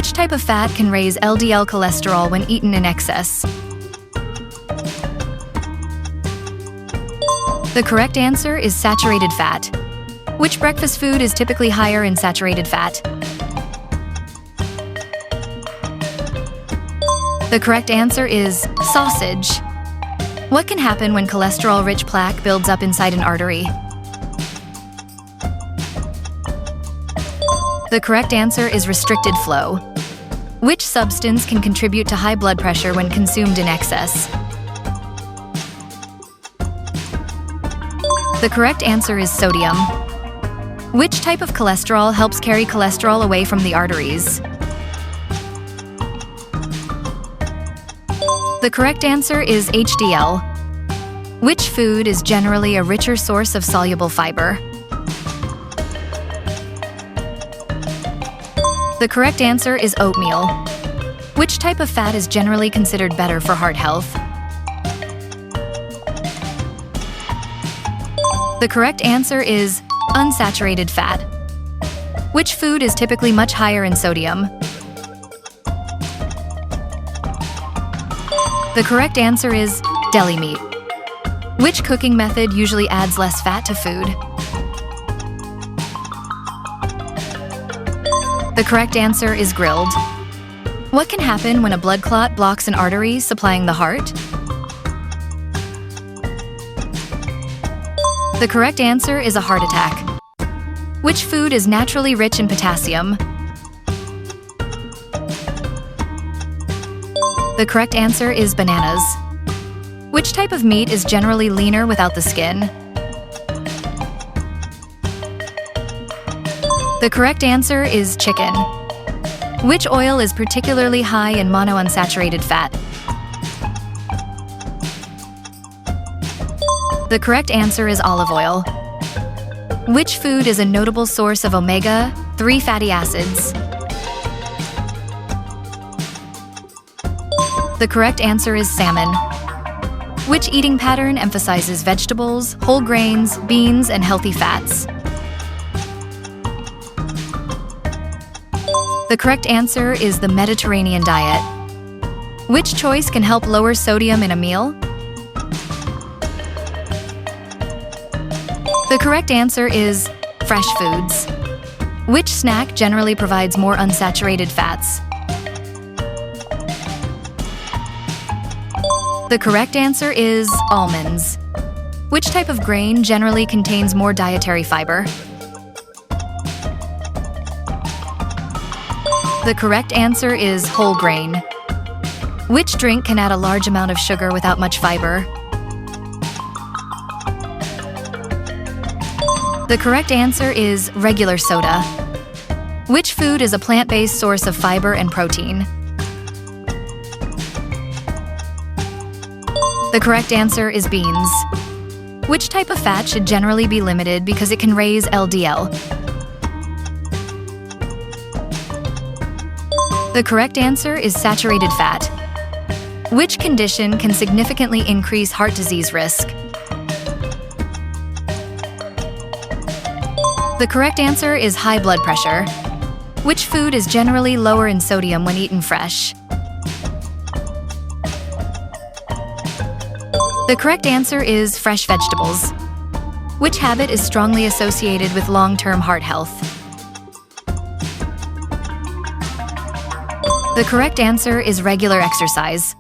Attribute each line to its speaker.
Speaker 1: Which type of fat can raise LDL cholesterol when eaten in excess? The correct answer is saturated fat. Which breakfast food is typically higher in saturated fat? The correct answer is sausage. What can happen when cholesterol-rich plaque builds up inside an artery? The correct answer is restricted flow. Which substance can contribute to high blood pressure when consumed in excess? The correct answer is sodium. Which type of cholesterol helps carry cholesterol away from the arteries? The correct answer is HDL. Which food is generally a richer source of soluble fiber? The correct answer is oatmeal. Which type of fat is generally considered better for heart health? The correct answer is unsaturated fat. Which food is typically much higher in sodium? The correct answer is deli meat. Which cooking method usually adds less fat to food? The correct answer is grilled. What can happen when a blood clot blocks an artery supplying the heart? The correct answer is a heart attack. Which food is naturally rich in potassium? The correct answer is bananas. Which type of meat is generally leaner without the skin? The correct answer is chicken. Which oil is particularly high in monounsaturated fat? The correct answer is olive oil. Which food is a notable source of omega-3 fatty acids? The correct answer is salmon. Which eating pattern emphasizes vegetables, whole grains, beans, and healthy fats? The correct answer is the Mediterranean diet. Which choice can help lower sodium in a meal? The correct answer is fresh foods. Which snack generally provides more unsaturated fats? The correct answer is almonds. Which type of grain generally contains more dietary fiber? The correct answer is whole grain. Which drink can add a large amount of sugar without much fiber? The correct answer is regular soda. Which food is a plant-based source of fiber and protein? The correct answer is beans. Which type of fat should generally be limited because it can raise LDL? The correct answer is saturated fat. Which condition can significantly increase heart disease risk? The correct answer is high blood pressure. Which food is generally lower in sodium when eaten fresh? The correct answer is fresh vegetables. Which habit is strongly associated with long-term heart health? The correct answer is regular exercise.